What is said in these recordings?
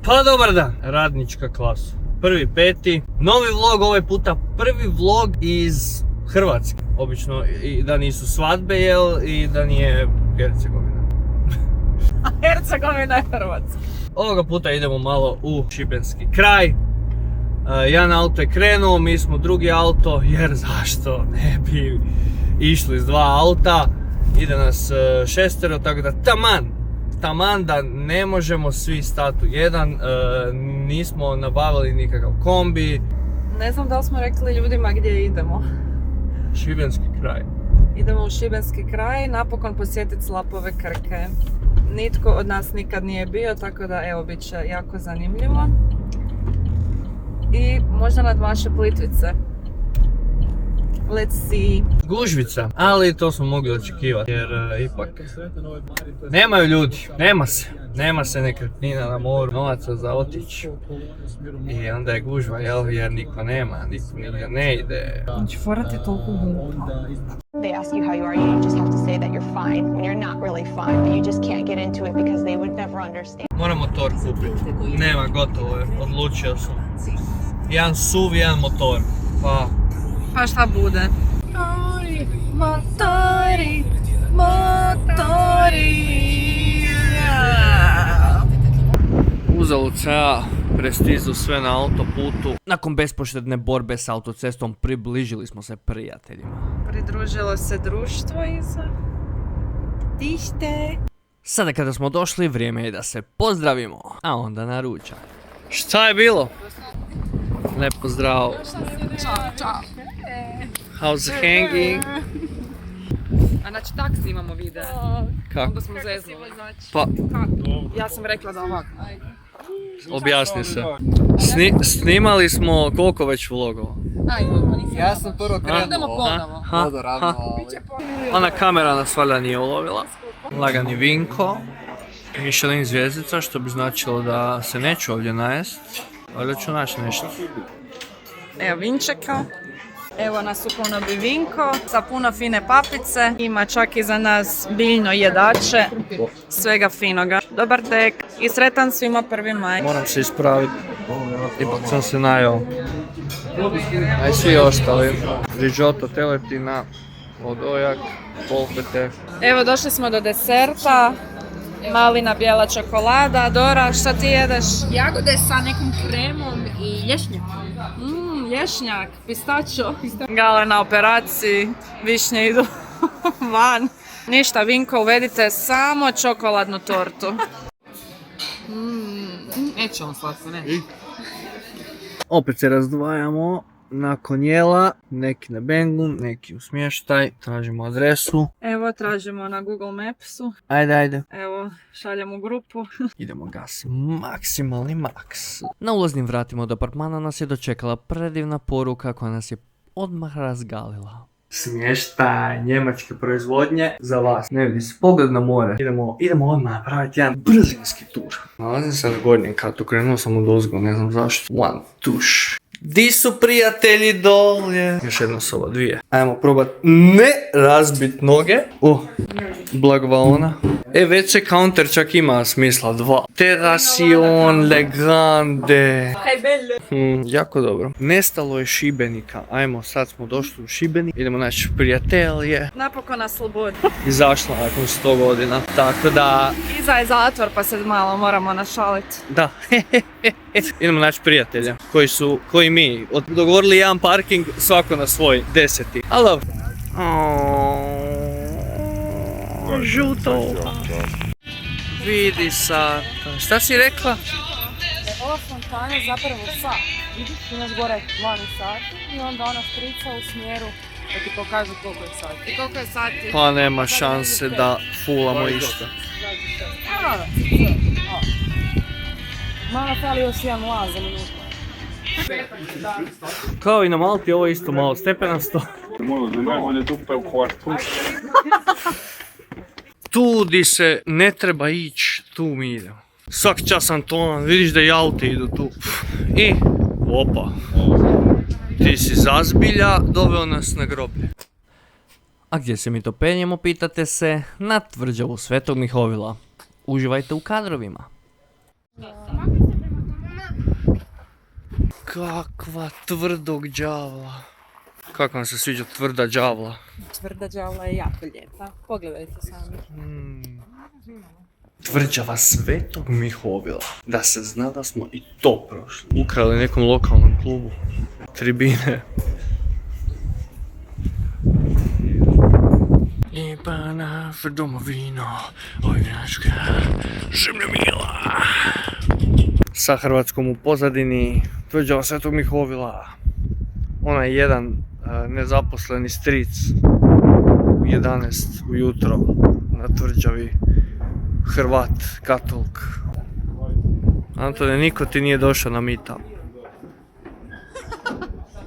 Pa dobar dan, radnička klasa. 1.5. Novi vlog, ovaj puta prvi vlog iz Hrvatske. Obično i da nisu svadbe, jel, i da nije Hercegovina. A Hercegovina je Hrvatska. Ovoga puta idemo malo u šibenski kraj. Jedan auto je krenuo, mi smo drugi auto, jer zašto ne bi išli s dva auta. Ide nas 6, tako da taman da ne možemo svi stati u jedan. Nismo nabavili nikakav kombi. Ne znam da li smo rekli ljudima gdje idemo. Šibenski kraj. Idemo u šibenski kraj, napokon posjetiti slapove Krke. Nitko od nas nikad nije bio, tako da evo, bit će jako zanimljivo. I možda nadmaše Plitvice. Let's see. Gužvica, ali to smo mogli očekivati jer ipak nemaju ljudi, nema se nekretnina na moru, novaca za otići i onda je gužva, jer niko nema, niko nigdje ne ide. Znači, forat je toliko glupa. They ask you how you are, you just have to say that you're fine when you're not really fine, but you just can't get into it because they would never understand. Moram motor kupiti, nema, gotovo je, odlučio sam. Jedan SUV, jedan motor, Pa šta bude? Motori. Uzalud se ja prestizu sve na autoputu. Nakon bespoštedne borbe s autocestom približili smo se prijateljima. Pridružilo se društvo iza. Tište. Sada kada smo došli, vrijeme je da se pozdravimo, a onda na ručak. Šta je bilo? Lepo zdravo. Ćao. How's the hanging? A znači tak snimamo video. Kako? Onda smo zeznuli. Pa, Ja sam rekla da ovako. objasni se. Snimali smo koliko već vlogova? Ja sam prvo krenuo. Idemo ponovo. Ona kamera nas valjda nije ulovila. Lagani Vinko. Michelin zvjezdica, što bi značilo da se neću ovdje najest. Valjda ću naći nešto. Evo Vinčeka. Evo nas u konobi Vinko sa puno fine papice. Ima čak i za nas biljno jedače. Svega finoga. Dobar tek i sretan svima 1. maj. Moram se ispraviti. Ipak sam se najao. A i svi ostali. Rižoto, teletina, odojak, polpete. Evo došli smo do deserta. Malina, bijela čokolada. Dora, šta ti jedeš? Jagode sa nekom kremom i lješnjak. Lješnjak, pistačo. Gale na operaciji, višnje idu van. Ništa, Vinko, uvedite samo čokoladnu tortu. Neće on slatko, ne? Opet se razdvajamo. Nakon jela, neki na bengu, neki u smještaj. Tražimo adresu. Evo, tražimo na Google Mapsu. Ajde. Evo, šaljemo u grupu. Idemo gas, maksimalni maks. Na ulaznim vratima od apartmana nas je dočekala predivna poruka koja nas je odmah razgalila. Smještaj njemačke proizvodnje za vas. Ne vidi se, pogled na more. Idemo odmah napraviti jedan brzinski tur. Nalazim se na gornjem katu, krenuo sam od ozgo, ne znam zašto. One, tuš. Di su prijatelji dolje? Još jedna soba, 2. Ajmo probat ne razbit noge. Blagvaona. WC counter čak ima smisla 2. Terracion, Le Grande. Jako dobro. Nestalo je Šibenika. Ajmo, sad smo došli u Šibenik. Idemo naći prijatelje. Napokon na slobodi. Izašla nakon 100 godina. Tako da... Iza je zatvor pa se malo moramo našaliti. Da. Idemo naći prijatelja koji mi dogovorili jedan parking svako na svoj 10. Ali dobro. Žuto. Vidi sad. Šta si rekla? Ova fontana je zapravo sat. Vidiš, imaš gore 12 sati i onda ona šprica u smjeru da ti pokaže koliko je sati. I koliko je sati? Pa nema šanse da fulamo išta. Malo fali još jedan ulaz za minutu. Kao i na Malti, ovo je isto malo stepenasto. Tu di se ne treba ići, tu mi idemo. Svaki čas Antonan, vidiš da i auti idu tu. I, opa. Ti si zazbilja, doveo nas na groblje. A gdje se mi to penjemo, pitate se? Na tvrđavu Svetog Mihovila. Uživajte u kadrovima. Kakva tvrdog đavla. Kako vam se sviđa tvrda đavla? Tvrda đavla je jako lijepa. Pogledajte sami. Tvrđava Svetog Mihovila. Da se zna da smo i to prošli. Ukrali nekom lokalnom klubu tribine. Jebana för domovino, ojnačka, zemlja mila. Sa Hrvatskom u pozadini, tvrđava Svetog Mihovila. Onaj jedan nezaposleni stric u 11 ujutro na tvrđavi. Hrvat, katolk. Antone, niko ti nije došao na meetup.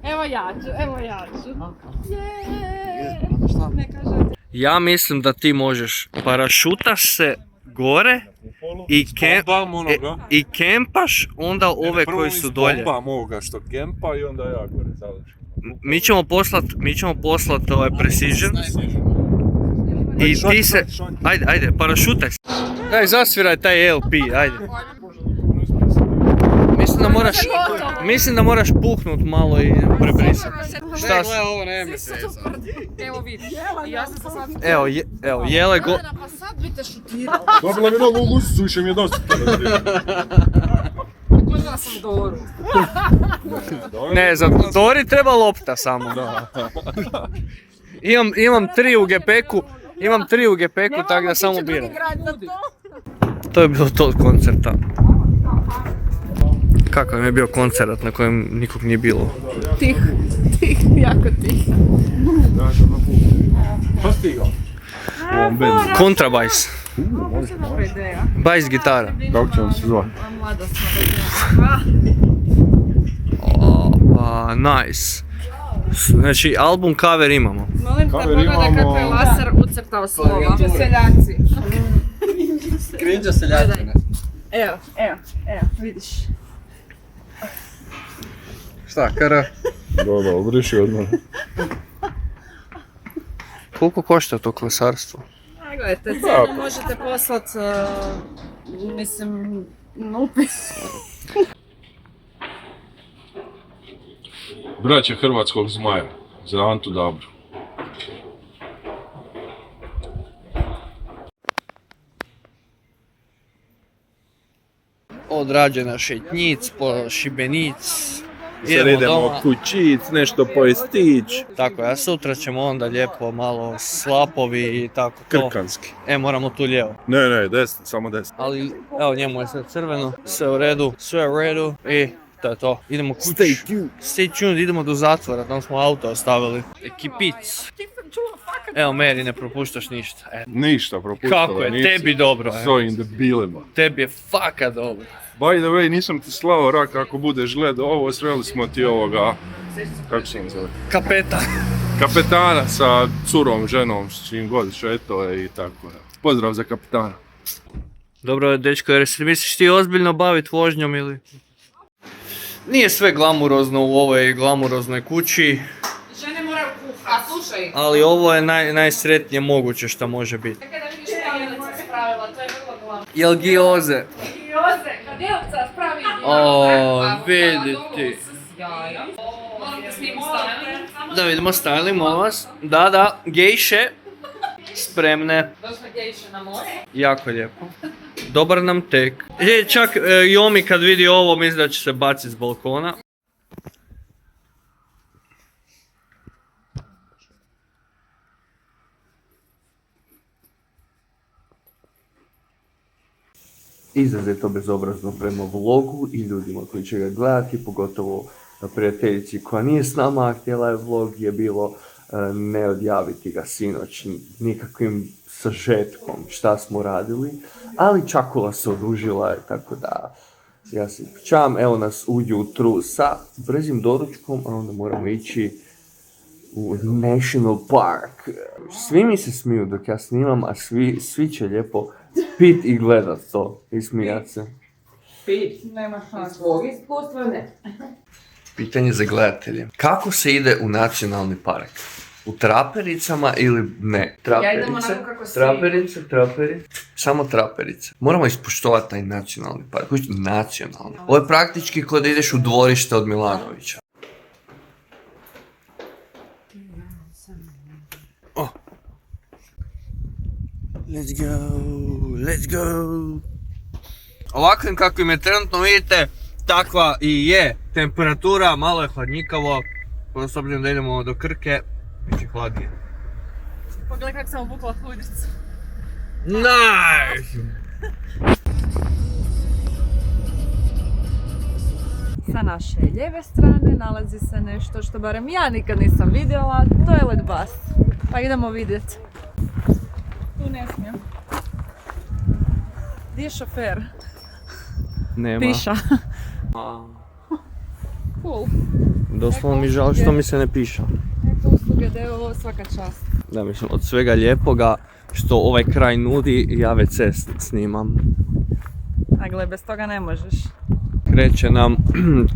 Evo ja ću. Ja mislim da ti možeš. Parašutaš se gore i kempaš onda ove koji su dolje. Bomba moga što kempa i onda ja gore završim. Mi ćemo poslat ovaj precision. I ti se... Ajde, parašutaj se. Daj, zasviraj taj LP, ajde. Mislim da moraš puhnut malo i prebrisat. Šta su? Ovo ne misle. Evo vidi. Ja sam se sad... Evo, jele go... Pa sad bi te šutirala. Dobila mi novu lusicu, više mi je dosta. Gledala sam Doru. Ne, za Dori treba lopta samo. Imam 3 u gepeku. Tako da samo biram. To je bilo to od koncerta. Kakav je bio koncert na kojem nikog nije bilo? Tih, jako tih. Šta stigao? Kontrabajs. Dobra ideja. Bajs gitara. Kako će vam se zvati? Mlada smo Pa, nice. Znači, album cover imamo. Molim te, Cover pogledaj kako je imamo. laser ucrtao slova. Seljaci. Krinđa seljačine. Evo, vidiš. Šta, kara? Da, obriši od mene. Koliko košta to klesarstvo? Gledajte, cijelu možete poslat, mislim, na upis. Braće hrvatskog zmaja, za Antu Dabru. Odrađena šetnjic po Šibenic. Sad idemo kućic, nešto pojestić. Tako, a sutra ćemo onda lijepo malo slapovi i tako to. Krkanski. Moramo tu lijevo. Ne, desno, samo desno. Ali, evo, njemu je sve crveno, sve u redu i to je to. Idemo kući. Stay tuned, idemo do zatvora, tam smo auto ostavili. Ekipic. Evo, Mary, ne propuštaš ništa. Ništa propustila. Kako je, tebi dobro. S ovim debilima. Tebi je faka dobro. By the way, nisam ti slao rak ako budeš gledao ovo, sreli smo ti ovoga, kako se im zove? Kapetana sa curom, ženom, s čim god šeto je i tako. Pozdrav za kapetana. Dobro, dečko, jer se misliš ti ozbiljno bavit vožnjom ili? Nije sve glamurozno u ovoj glamuroznoj kući, Žene moraju kuhati. A slušaj. ali ovo je najsretnije moguće što može biti. Čekaj da vidiš Jelena se spravila, to je vrlo glavno. Jel gioze? Joze, kad Jelca spravi Vidi ti. Molim te snimim stavljanje. Da vidimo styling, molim vas. Da, gejše. Spremne. Došle gejše na more. Jako lijepo. Dobar nam tek. Čak Jomi kad vidi ovo misli da će se baciti s balkona. Izrazito bezobrazno prema vlogu i ljudima koji će ga gledati, pogotovo prijateljici koja nije s nama, a htjela je vlog, je bilo ne odjaviti ga sinoć nikakvim sažetkom šta smo radili, ali Čakula se odužila, tako da ja se ispričavam. Evo nas ujutru sa brzim doručkom, a onda moramo ići u National Park. Svi mi se smiju dok ja snimam, a svi će lijepo pit i gledat to i smijat se. Nema šanse. Svog iskustva ne. Pitanje za gledatelje. Kako se ide u nacionalni park? U trapericama ili ne? Traperice, traperice. Samo traperice. Moramo ispoštovati taj nacionalni park. Nacionalni. Ovo je praktički kod da ideš u dvorište od Milanovića. Oh. Let's go. Ovakvim kakvim je trenutno vidite, takva i je temperatura, malo je hladnjikavo. S obzirom da idemo do Krke, bit će hladnije. Pogledaj kako sam obukla hudicu. Nice! Sa naše lijeve strane nalazi se nešto što barem ja nikad nisam vidjela, toilet bus. Pa idemo vidjeti. Tu ne smijem. Gdje je šofer? Nema. Piša. Cool. Doslovno mi žao što mi se ne piša. Eko usluge da je ovo svaka čast. Da, mislim, od svega lijepoga što ovaj kraj nudi, ja već se snimam. A gle, bez toga ne možeš.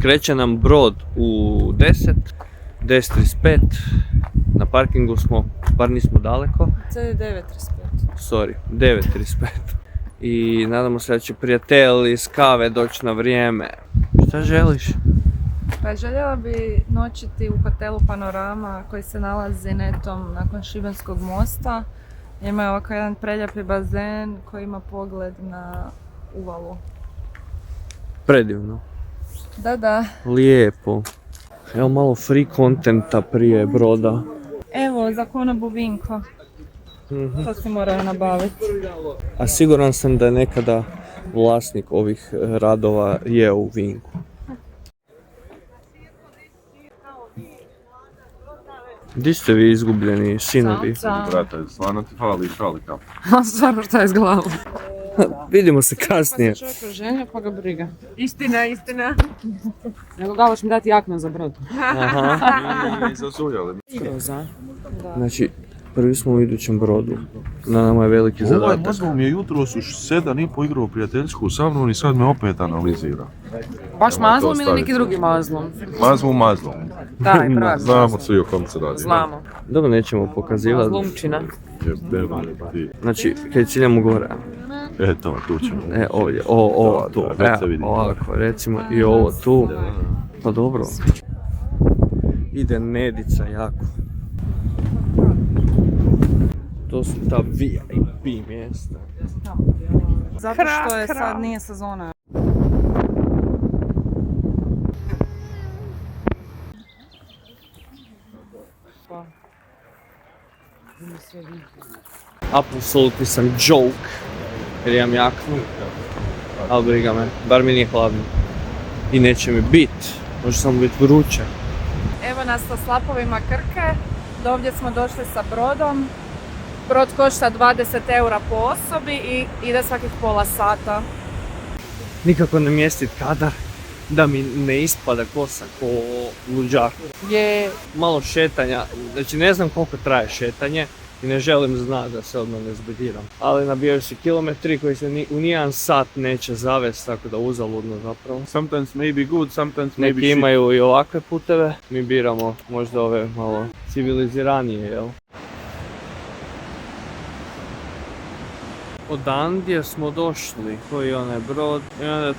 Kreće nam brod u 10:35. Na parkingu smo, bar nismo daleko. CD 9:35. Sorry, 9:35. I nadamo se da će prijatelj iz kave doći na vrijeme. Šta želiš? Pa željela bi noćiti u hotelu Panorama koji se nalazi netom nakon Šibenskog mosta. Ima ovako jedan preljepi bazen koji ima pogled na uvalu. Predivno. Da. Lijepo. Evo malo free contenta prije broda. Evo, za konobu Vinko. To si morao nabaviti. A siguran sam da je nekada vlasnik ovih radova jeo u Vinku. Di ste vi izgubljeni sinovi? Brate, stvarno ti fali šalika. Stvarno šta je s glavom? Vidimo se kasnije. Čovjek roženja pa ga briga. Istina. Nego ga hoćeš mi dati jaknu za brod. Aha. I zazuljali. Skroza. Znači, prvi smo u idućem brodu. Na nama je veliki Ovaj zadatak. mozgom je jutros u 7:30 igrao prijateljsku sa mnom i sad me opet analizira. Baš Nemoj to mazlom ili staviti. neki drugi mazlom? Mazlom. Da, i pravi. Znamo svi o kom se radi. Znamo. Dobro, nećemo pokazivati. Mazlumčina. Jebeno ti. Znači, kad ciljamo gore. Eto, tu ćemo. Ovdje, ovo tu. Da, već se vidi. Ovako, recimo i ovo tu. Pa dobro. Ide Nedica jako. To su ta VIP mjesta. Zato što je sad nije sezona. Apsolutni sam joke. Jer imam jaknu. Ali briga me, bar mi nije hladno. I neće mi bit. Može samo biti vruće. Evo nas sa slapovima Krke. Do ovdje smo došli sa brodom. Brod košta 20 eura po osobi i ide svakih pola sata. Nikako ne mjestit kadar da mi ne ispada kosa ko luđak. Je. Malo šetanja, znači ne znam koliko traje šetanje i ne želim znati da se odmah ne zbediram. Ali nabijaju se kilometri koji se u nijedan sat neće zavesti, tako da uzaludno zapravo. Sometimes maybe good, sometimes maybe Neki shit. imaju i ovakve puteve, mi biramo možda ove malo civiliziranije, jel? Odandje smo došli, koji je onaj brod, i onda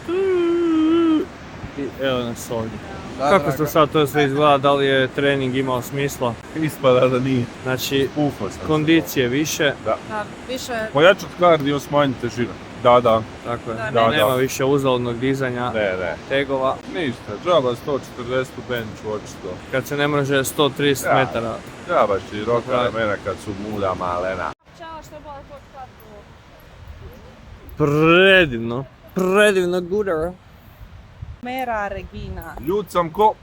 i evo nas ovdje. Kako ste sad to sve izgleda, da li je trening imao smisla? Ispada da nije. Znači, Ufo sam. kondicije više, Da, više. Pojačat kardio, smanjit težinu. Da. tako je, Da, nema više uzaludnog dizanja Ne. tegova, Ništa, džaba 140 u benchu, očito. kad se ne može 130 Da. metara. Džaba široka Da. ramena kad su mulja malena. Čao, što je bilo tvoj kratko? Predivno gudara. Mera Regina. Ljud sam ko?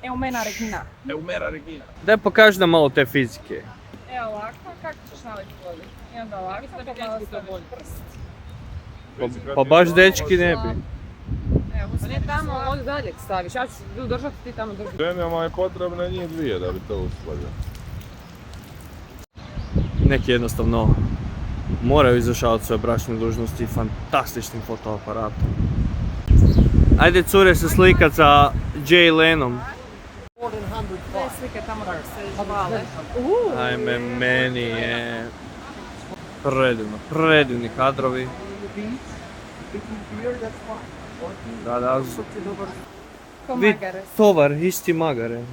Eumena Regina. Eumera Regina. Daj pokaži nam malo te fizike. Evo ovako, kako ćeš naliti vodi? I onda ovako, da bi malo staviš prst. Pa baš dečki ne bi. Evo, Pa ne tamo, ovdje dalje staviš. Ja ću držati, ti tamo držati. Ženama je potrebna njih dvije da bi to uskladio. Neki jednostavno moraju izvršavati svoje bračne dužnosti fantastičnim fotoaparatom. Ajde cure se slikat sa Jay Lenom. Sve razlike tamo kako se žvale. Ajme, meni je predivni kadrovi. Da. Ko Vid Magares. tovar, isti magare.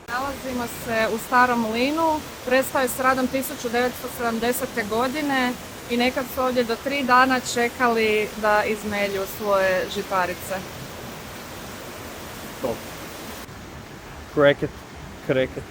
Nalazimo se u Starom Mlinu, prestao je s radom 1970. godine i nekad su ovdje do 3 dana čekali da izmelju svoje žitarice. Kreket.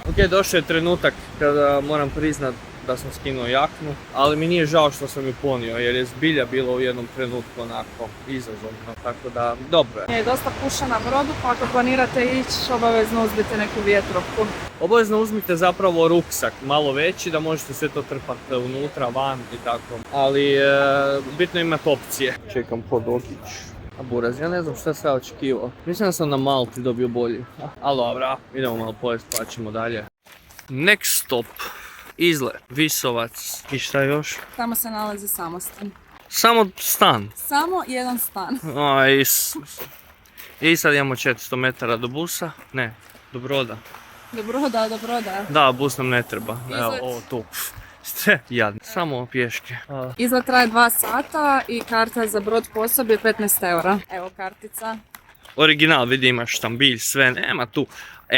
Ok, došao je trenutak kada moram priznat da sam skinuo jaknu, ali mi nije žao što sam ju ponio jer je zbilja bilo u jednom trenutku onako izazovno, tako da dobro je. Je dosta puša na brodu, pa ako planirate ići, obavezno uzmite neku vjetrovku. Obavezno uzmite zapravo ruksak malo veći da možete sve to trpati unutra, van i tako. Ali bitno je imati opcije. Čekam pod okić. A buraz, ja ne znam šta sam očekivao. Mislim da sam na Malti dobio bolji. Ali dobra, idemo malo pojest pa ćemo dalje. Next stop. Izlet, Visovac i šta još? Tamo se nalazi samostan. Samo stan. Samo jedan stan. Aj, i sad imamo 400 metara do busa. Ne, do broda. Do broda. Da, bus nam ne treba. Evo, Izlet. ovo tu. Ste jadni. Samo pješke. Izlet traje 2 sata i karta za brod po osobi je 15 eura. Evo kartica. Original, vidi imaš štambilj, sve, nema tu.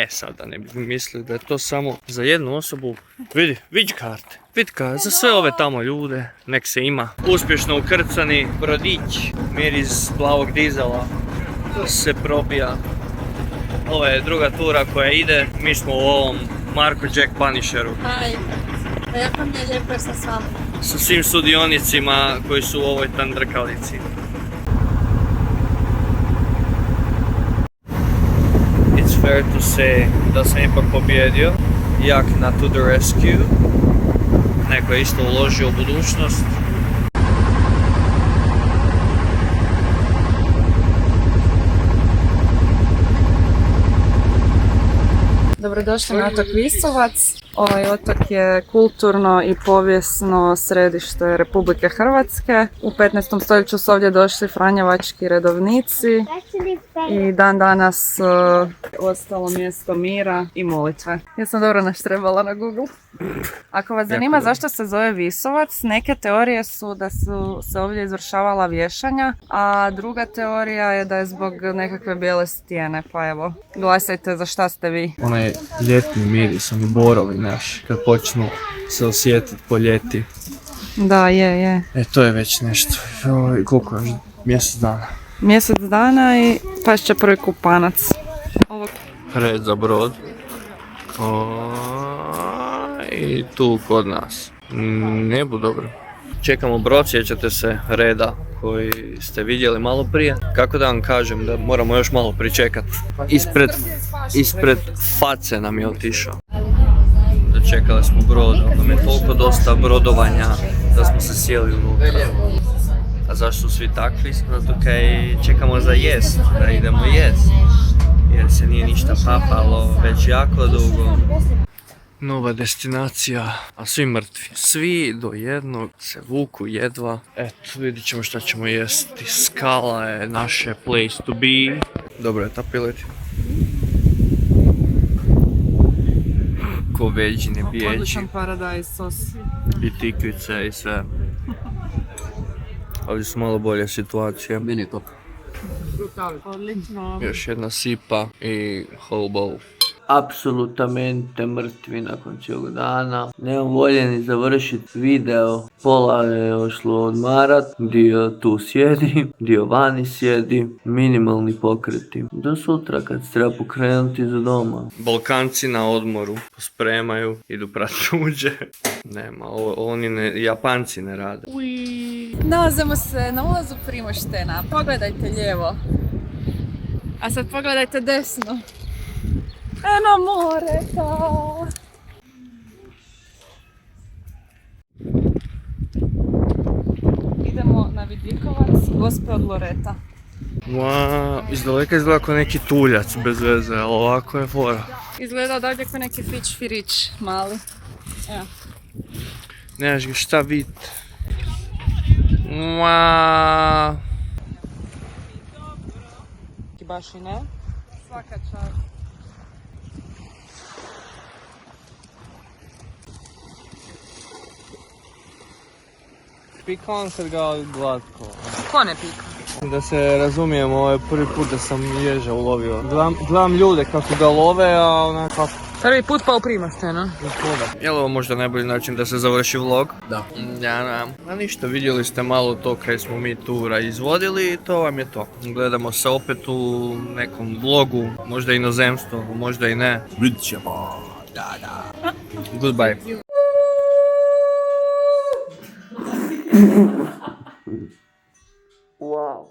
Sad da ne bi mislili da je to samo za jednu osobu. Vidi karte. Vidi za sve ove tamo ljude. Nek se ima. Uspješno ukrcani brodić. Miris plavog dizela se probija. Ovo je druga tura koja ide. Mi smo u ovom Marko Jack Punisheru. Aj, jako mi je lijepo sa vama. Sa svim sudionicima koji su u ovoj tandrkalici. It's fair to say da sam ipak pobjedio. Jakna to the rescue. Neko je isto uložio u budućnost. Dobrodošli na otok Visovac. Ovaj otok je kulturno i povijesno središte Republike Hrvatske. U 15. stoljeću su ovdje došli franjevački redovnici i dan danas ostalo mjesto mira i molitve. Ja sam dobro naštrebala na Google. Ako vas zanima zašto se zove Visovac, neke teorije su da su se ovdje izvršavala vješanja, a druga teorija je da je zbog nekakve bijele stijene, pa evo, glasajte za šta ste vi. Onaj ljetni miris, oni borovi naši, kad počnu se osjetiti po ljeti. Da, je. To je već nešto. Koliko je? Mjesec dana. Mjesec dana i paš će prvi kupanac. Red za brod. I tu kod nas. Ne bu dobro. Čekamo brod, sjećate se reda koji ste vidjeli malo prije. Kako da vam kažem da moramo još malo pričekati. Ispred face nam je otišao. Dočekali smo brod, ali je toliko dosta brodovanja da smo se sjeli unutra. A zašto su svi takvi? Zato kaj čekamo za jest, da idemo jest. Jer se nije ništa papalo već jako dugo. Nova destinacija, a svi mrtvi. Svi do jednog se vuku jedva. Eto, vidit ćemo šta ćemo jesti. Skala je naše place to be. Dobro je ta piletina. Ko veđine bijeđi. Odličan paradajz sos. I tikvice i sve. Ovdje su malo bolje situacije. Meni to. Odlično. Još jedna sipa i hobo. Apsolutamente mrtvi nakon cijelog dana. Nemam volje ni završiti video. Pola je ošlo odmarat, dio tu sjedi, dio vani sjedi. Minimalni pokreti. Do sutra kad se treba pokrenuti za doma. Balkanci na odmoru pospremaju, idu prat tuđe. Nema, oni Japanci ne rade. Nalazimo se na ulazu Primoštena. Pogledajte lijevo. A sad pogledajte desno. Eno more, to. Idemo na Vidikovac, Gospe od Loreta. Izdaleka izgleda kao neki tuljac bez veze, ali ovako je fora. Izgleda odavdje kao neki fić firić mali. Evo. Nemaš ga šta vidjeti. Baš i ne. Svaka čast. Pika on kad ga glatko. Ko ne pika? Da se razumijemo, ovo je prvi put da sam ježa ulovio. Gledam ljude kako ga love, a ona kako Prvi put pa uprimaš se, no? je li ovo možda najbolji način da se završi vlog? Da. Ja, a ništa, vidjeli ste malo to kaj smo mi tura izvodili i to vam je to. Gledamo se opet u nekom vlogu, možda inozemstvo, možda i ne. Vidit ćemo. Goodbye. Wow.